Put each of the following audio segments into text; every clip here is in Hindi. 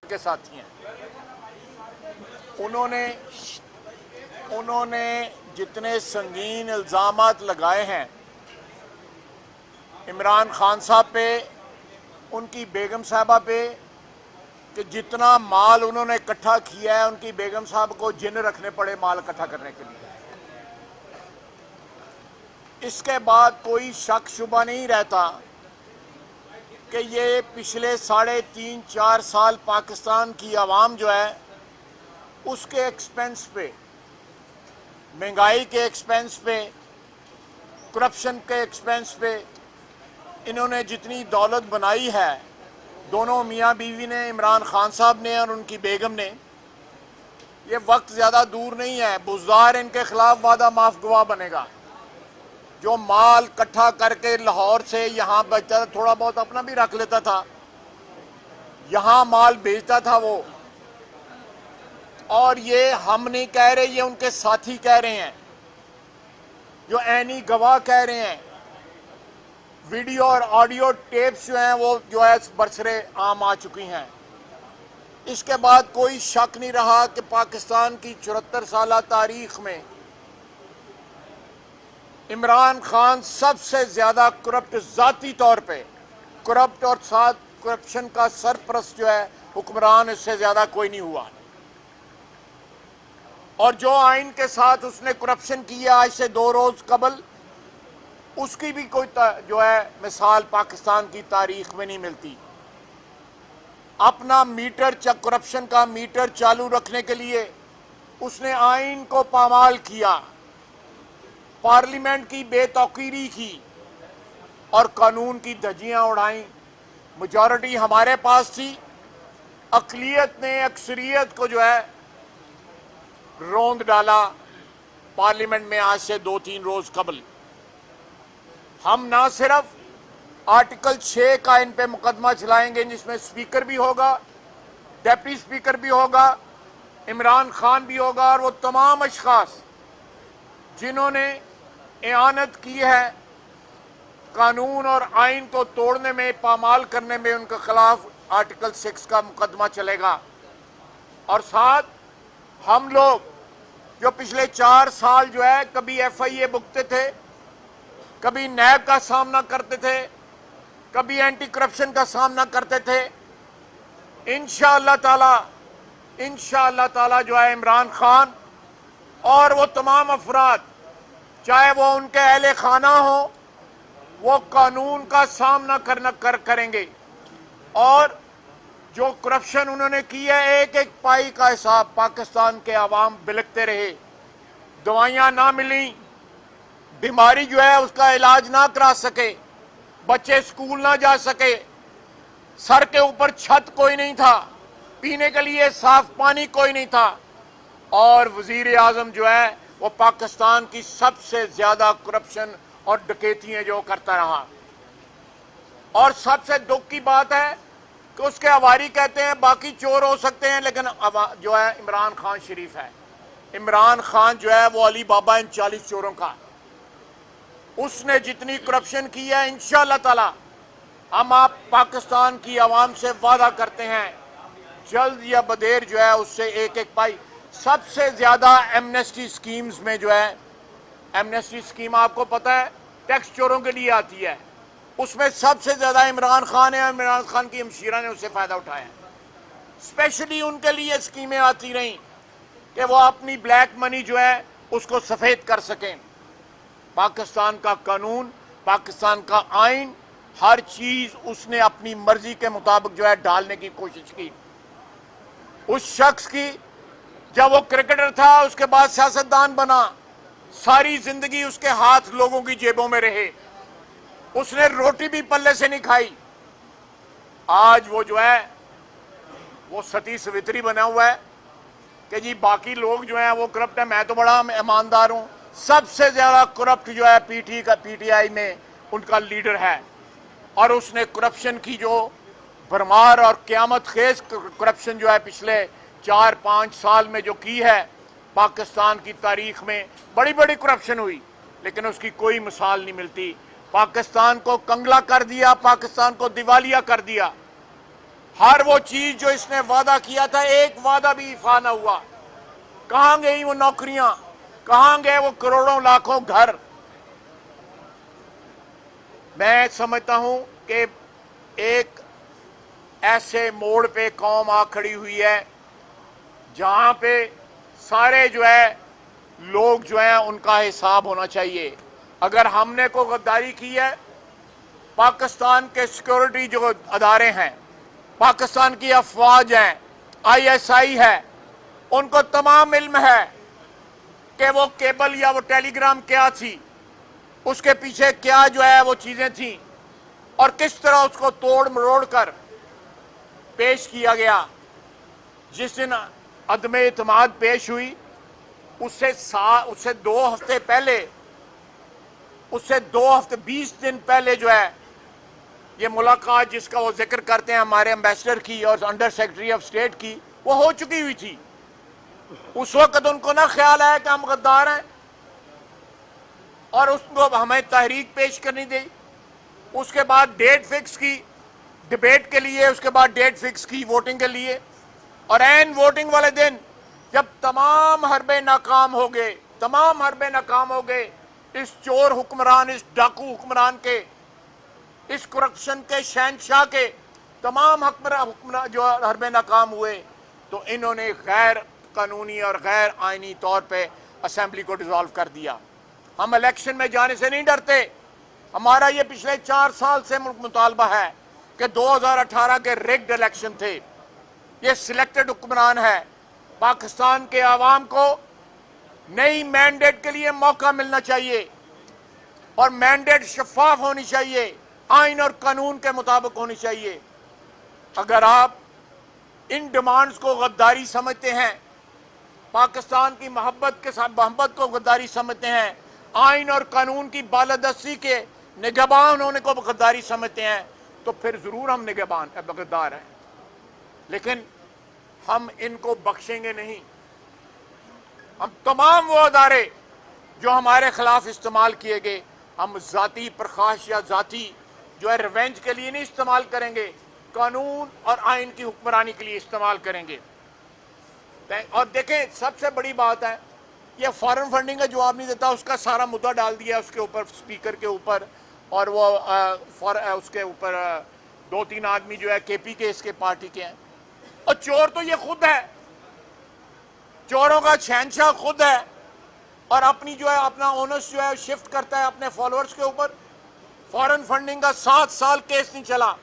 के साथी हैं। उन्होंने जितने संगीन इल्ज़ामात लगाए हैं इमरान खान साहब पे, उनकी बेगम साहबा पे, कि जितना माल उन्होंने इकट्ठा किया है उनकी बेगम साहब को जिन रखने पड़े माल इकट्ठा करने के लिए। इसके बाद कोई शक शुबा नहीं रहता कि ये पिछले 3.5-4 साल पाकिस्तान की आवाम जो है उसके एक्सपेंस पे, महंगाई के एक्सपेंस पे, करप्शन के एक्सपेंस पे इन्होंने जितनी दौलत बनाई है, दोनों मियाँ बीवी ने, इमरान खान साहब ने और उनकी बेगम ने, ये वक्त ज़्यादा दूर नहीं है, बुज़दार इनके खिलाफ वादा माफ गवाह बनेगा। जो माल इकट्ठा करके लाहौर से यहाँ बचता था, थोड़ा बहुत अपना भी रख लेता था, यहाँ माल बेचता था वो। और ये हम नहीं कह रहे, ये उनके साथी कह रहे हैं, जो ऐनी गवाह कह रहे हैं। वीडियो और ऑडियो टेप्स जो हैं वो जो है बरसरे आम आ चुकी हैं। इसके बाद कोई शक नहीं रहा कि पाकिस्तान की 74 साल तारीख में इमरान खान सबसे ज्यादा करप्ट, जाती तौर पे करप्ट, और साथ करप्शन का सरपरस्त जो है हुक्मरान, इससे ज्यादा कोई नहीं हुआ। और जो आइन के साथ उसने करप्शन किया आज से 2 रोज कबल, उसकी भी कोई जो है मिसाल पाकिस्तान की तारीख में नहीं मिलती। अपना मीटर, करप्शन का मीटर चालू रखने के लिए उसने आइन को पामाल किया, पार्लियामेंट की बेतौकीरी की और कानून की धज्जियां उड़ाई। मेजॉरिटी हमारे पास थी, अक़लियत ने अक्सरियत को जो है रोंद डाला पार्लियामेंट में आज से 2-3 रोज कबल। हम ना सिर्फ आर्टिकल 6 का इन पे मुकदमा चलाएंगे, जिसमें स्पीकर भी होगा, डिप्टी स्पीकर भी होगा, इमरान खान भी होगा, और वो तमाम अशखास जिन्होंने इआनत की है कानून और आइन को तोड़ने में, पामाल करने में, उनके खिलाफ आर्टिकल 6 का मुकदमा चलेगा। और साथ हम लोग जो पिछले 4 साल जो है कभी FIA भुगते थे, कभी नैब का सामना करते थे, कभी एंटी करप्शन का सामना करते थे, इंशाअल्लाह ताला जो है इमरान खान और वो तमाम अफराद, चाहे वो उनके अहले खाना हो, वो कानून का सामना करेंगे। और जो करप्शन उन्होंने की है, एक एक पाई का हिसाब पाकिस्तान के आवाम बिलकते रहे, दवाइयां ना मिली, बीमारी जो है उसका इलाज ना करा सके, बच्चे स्कूल ना जा सके, सर के ऊपर छत कोई नहीं था, पीने के लिए साफ पानी कोई नहीं था, और वजीर आजम जो है वो पाकिस्तान की सबसे ज्यादा करप्शन और डकैतियां जो करता रहा। और सबसे दुख की बात है कि उसके अवारी कहते हैं बाकी चोर हो सकते हैं, लेकिन जो है इमरान खान शरीफ है। इमरान खान जो है वो अली बाबा इन 40 चोरों का। उसने जितनी करप्शन की है, इंशाअल्लाह ताला हम आप पाकिस्तान की आवाम से वादा करते हैं, जल्द या बदेर जो है उससे एक एक पाई। सबसे ज्यादा एमनेस्टी स्कीम्स में जो है, एमनेस्टी स्कीम आपको पता है टैक्स चोरों के लिए आती है, उसमें सबसे ज्यादा इमरान खान है, इमरान खान की हमशीरा ने उससे फायदा उठाया। स्पेशली उनके लिए स्कीमें आती रहीं कि वो अपनी ब्लैक मनी जो है उसको सफेद कर सकें। पाकिस्तान का कानून, पाकिस्तान का आइन, हर चीज उसने अपनी मर्जी के मुताबिक जो है डालने की कोशिश की। उस शख्स की, जब वो क्रिकेटर था उसके बाद सियासतदान बना, सारी जिंदगी उसके हाथ लोगों की जेबों में रहे, उसने रोटी भी पल्ले से नहीं खाई। आज वो जो है वो सती सवित्री बना हुआ है कि जी बाकी लोग जो है वो करप्ट है, मैं तो बड़ा ईमानदार हूं। सबसे ज्यादा करप्ट जो है PTI में उनका लीडर है, और उसने करप्शन की जो भरमार और क़यामत खेज करप्शन जो है पिछले 4-5 साल में जो की है, पाकिस्तान की तारीख में बड़ी बड़ी करप्शन हुई, लेकिन उसकी कोई मिसाल नहीं मिलती। पाकिस्तान को कंगला कर दिया, पाकिस्तान को दिवालिया कर दिया। हर वो चीज जो इसने वादा किया था, एक वादा भी इफा ना हुआ। कहां गई वो नौकरियां, कहां गए वो करोड़ों लाखों घर। मैं समझता हूं कि एक ऐसे मोड़ पे कौम आ खड़ी हुई है जहां पे सारे जो है लोग जो है उनका हिसाब होना चाहिए। अगर हमने को गद्दारी की है, पाकिस्तान के सिक्योरिटी जो अदारे हैं, पाकिस्तान की अफवाज हैं, आईएसआई है, उनको तमाम इल्म है कि वो केबल या वो टेलीग्राम क्या थी, उसके पीछे क्या जो है वो चीजें थी और किस तरह उसको तोड़ मरोड़ कर पेश किया गया। जिस दिन अदम इत्माद पेश हुई उससे 2 हफ्ते पहले, उससे 2 हफ्ते 20 दिन पहले जो है ये मुलाकात जिसका वो जिक्र करते हैं हमारे एम्बेसडर की और अंडर सेक्रेटरी ऑफ स्टेट की, वो हो चुकी हुई थी। उस वक्त उनको ना ख्याल आया कि हम गद्दार हैं और उसको हमें तहरीक पेश करनी दी। उसके बाद डेट फिक्स की डिबेट के लिए, उसके बाद डेट फिक्स की वोटिंग के लिए, और एन वोटिंग वाले दिन जब तमाम हरबे नाकाम हो गए, तमाम हरबे नाकाम हो गए, इस चोर हुक्मरान, इस डाकू हुक्मरान के, इस करप्शन के शहनशाह के तमाम हुक्मरान जो हरबे नाकाम हुए, तो इन्होंने गैर कानूनी और गैर आईनी तौर पे असेंबली को डिसॉल्व कर दिया। हम इलेक्शन में जाने से नहीं डरते। हमारा ये पिछले 4 साल से मुतालबा है कि 2018 के रिग्ड इलेक्शन थे, ये सिलेक्टेड हुक्मरान है। पाकिस्तान के आवाम को नई मैंडेट के लिए मौका मिलना चाहिए और मैंडेट शफाफ होनी चाहिए, आइन और कानून के मुताबिक होनी चाहिए। अगर आप इन डिमांड्स को गद्दारी समझते हैं, पाकिस्तान की मोहब्बत के साथ मोहब्बत को गद्दारी समझते हैं, आइन और कानून की बालादस्ती के निगहबान होने को गद्दारी समझते हैं, तो फिर जरूर हम निगहबान गद्दार हैं। लेकिन हम इनको बख्शेंगे नहीं। हम तमाम वो अदारे जो हमारे खिलाफ इस्तेमाल किए गए, हम जाती प्रकाश या जाती जो है रिवेंज के लिए नहीं इस्तेमाल करेंगे, कानून और आइन की हुक्मरानी के लिए इस्तेमाल करेंगे। और देखें, सबसे बड़ी बात है ये फॉरेन फंडिंग का जवाब नहीं देता, उसका सारा मुद्दा डाल दिया उसके ऊपर, स्पीकर के ऊपर, और वो उसके ऊपर 2-3 आदमी जो है केपी के इसके पार्टी के हैं। और चोर तो ये खुद है, चोरों का शहनशाह खुद है, और अपनी जो है अपना ओनर्स जो है शिफ्ट करता है अपने फॉलोअर्स के ऊपर। फॉरेन फंडिंग का 7 साल केस नहीं चला,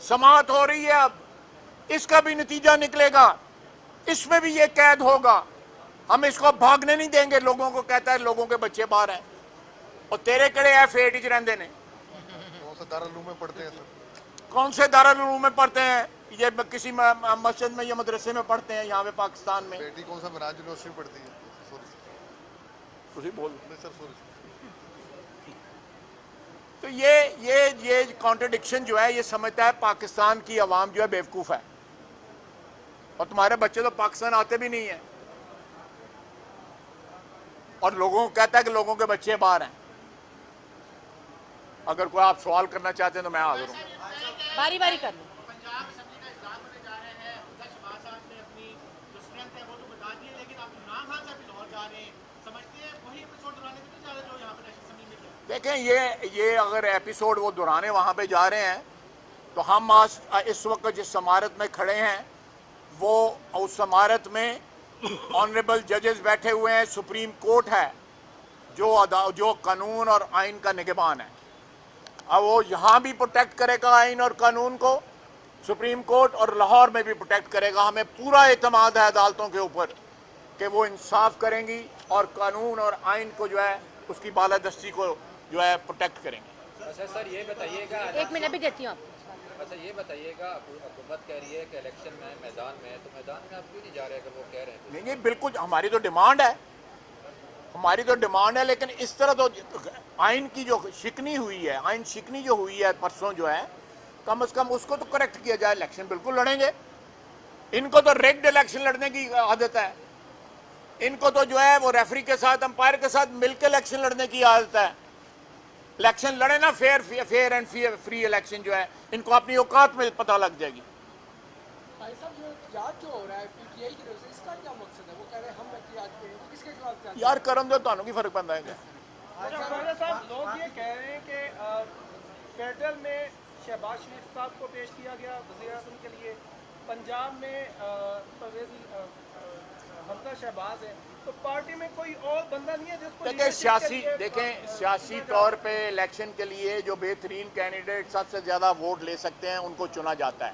समाअत हो रही है, अब इसका भी नतीजा निकलेगा, इसमें भी ये कैद होगा। हम इसको भागने नहीं देंगे। लोगों को कहता है लोगों के बच्चे बाहर हैं, और तेरे कड़े F8 रहते ने, कौन से दारुल में पढ़ते हैं सर? कौन से दारुल में पढ़ते हैं? ये किसी मस्जिद में या मदरसे में पढ़ते हैं यहाँ पे पाकिस्तान में। बेटी कौन सा मिराज यूनिवर्सिटी पढ़ती है? तुझे बोल नहीं सर, सॉरी। तो ये कॉन्ट्रडिक्शन जो है, ये समझता है पाकिस्तान की आवाम जो है बेवकूफ है, और तुम्हारे बच्चे तो पाकिस्तान आते भी नहीं है, और लोगों को कहता है कि लोगों के बच्चे बाहर हैं। अगर कोई आप सवाल करना चाहते हैं तो मैं हाजिर हूँ। बारी बारी कर लो। पंजाब असेंबली का इजलास होने जा रहे हैं, शहबाज साहब ने अपनी जो स्ट्रेंथ है वो तो बता दी है, लेकिन आप इमरान खान साहब लाहौर जा रहे हैं, समझते हैं वही एपिसोड दोहराने तो नहीं जा रहे जो यहाँ पे नेशनल असेंबली में किया? देखें, ये अगर एपिसोड वो दोहराने वहाँ पे जा रहे हैं, तो हम आज इस वक्त जिस इमारत में खड़े हैं, वो उस इमारत में ऑनरेबल जजेस बैठे हुए हैं, सुप्रीम कोर्ट है जो कानून और आइन का निगहबान है। अब वो यहाँ भी प्रोटेक्ट करेगा आइन और कानून को, सुप्रीम कोर्ट, और लाहौर में भी प्रोटेक्ट करेगा। हमें पूरा एतमाद है अदालतों के ऊपर कि वो इंसाफ करेंगी और कानून और आइन को जो है उसकी बालादस्ती को जो है प्रोटेक्ट करेंगे। अच्छा सर, ये बताइएगा, 1 मिनट भी देती हूँ आपको। अच्छा ये बताइएगा, हुकूमत कह रही है कि इलेक्शन में मैदान में है, तो मैदान में आप क्यों नहीं जा रहे अगर वो कह रहे हैं? नहीं, बिल्कुल हमारी तो डिमांड है, हमारी तो डिमांड है, लेकिन इस तरह तो आइन की जो शिकनी हुई है, आइन शिकनी जो हुई है परसों जो है, कम से कम उसको तो करेक्ट किया जाए। इलेक्शन बिल्कुल लड़ेंगे, इनको तो रिग्ड इलेक्शन लड़ने की आदत है, इनको तो जो है वो रेफरी के साथ, अंपायर के साथ मिलकर इलेक्शन लड़ने की आदत है। इलेक्शन लड़े ना, फेयर एंड फ्री इलेक्शन जो है, इनको अपनी औकात में पता लग जाएगी। भाई साहब जो एहतजाज जो हो रहा है पीटीआई की तरफ से, इसका क्या मकसद है? वो कह रहे हैं हम एहतजाज करेंगे, तो किसके खिलाफ एहतजाज? यार करम दो, ਤੁਹਾਨੂੰ ਕੀ ਫਰਕ ਪੈਂਦਾ ਹੈ? खाना साहब, लोग ये कह रहे हैं कि फेडरल में शहबाज शरीफ साहब को पेश किया गया वज़ीर आज़म के लिए, पंजाब में परवेज़ हमजा शहबाज है, तो पार्टी में कोई और बंदा नहीं है जिसको देखिए leadership के सियासी लिए, देखें सियासी तौर पे इलेक्शन के लिए जो बेहतरीन कैंडिडेट सबसे ज़्यादा वोट ले सकते हैं उनको चुना जाता है।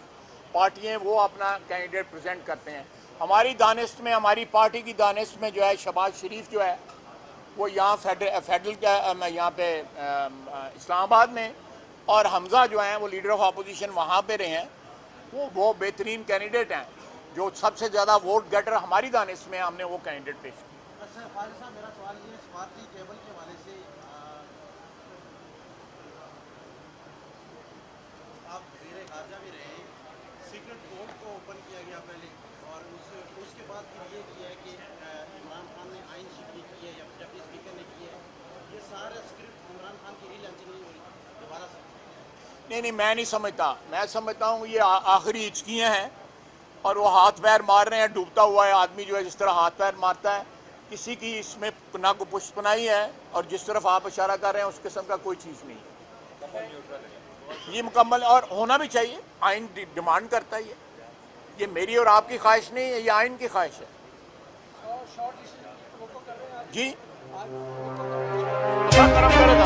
पार्टियां वो अपना कैंडिडेट प्रेजेंट करते हैं। हमारी दानिश में, हमारी पार्टी की दानिश में जो है शहबाज शरीफ जो है वो यहाँ फेडरल का यहाँ पे इस्लामाबाद में, और हमजा जो हैं वो लीडर ऑफ अपोजिशन वहाँ पे रहे हैं। वो बेहतरीन कैंडिडेट हैं जो सबसे ज़्यादा वोट गेटर हमारी दानिश में हमने वो कैंडिडेट पेश किया। अच्छा फारिस साहब, मेरा सवाल ये स्वार्थी टेबल के हवाले से आप वज़ीर ख़ारजा भी रहे, सीक्रेट कोर्ट को ओपन किया गया पहले, और उसके बाद फिर ये किया है कि इमरान खान ने आइन शिकनी की है या डिप्टी स्पीकर ने की है, ये सारा स्क्रिप्ट इमरान खान की रीलॉन्चिंग नहीं हो रही दोबारा से? नहीं, मैं नहीं समझता। मैं समझता हूँ ये आखिरी हिचकियाँ हैं और वो हाथ पैर मार रहे हैं। डूबता हुआ है आदमी जो है जिस तरह हाथ पैर मारता है, किसी की इसमें ना को पुष्पनाई है, और जिस तरफ आप इशारा कर रहे हैं उस किस्म का कोई चीज़ नहीं है। ये मुकम्मल और होना भी चाहिए, आइन डिमांड करता है। ये मेरी और आपकी ख्वाहिश नहीं है, ये आइन की ख्वाहिश है। शॉर्ट लिस्ट वो कर रहे हैं जी क्या करम करेगा?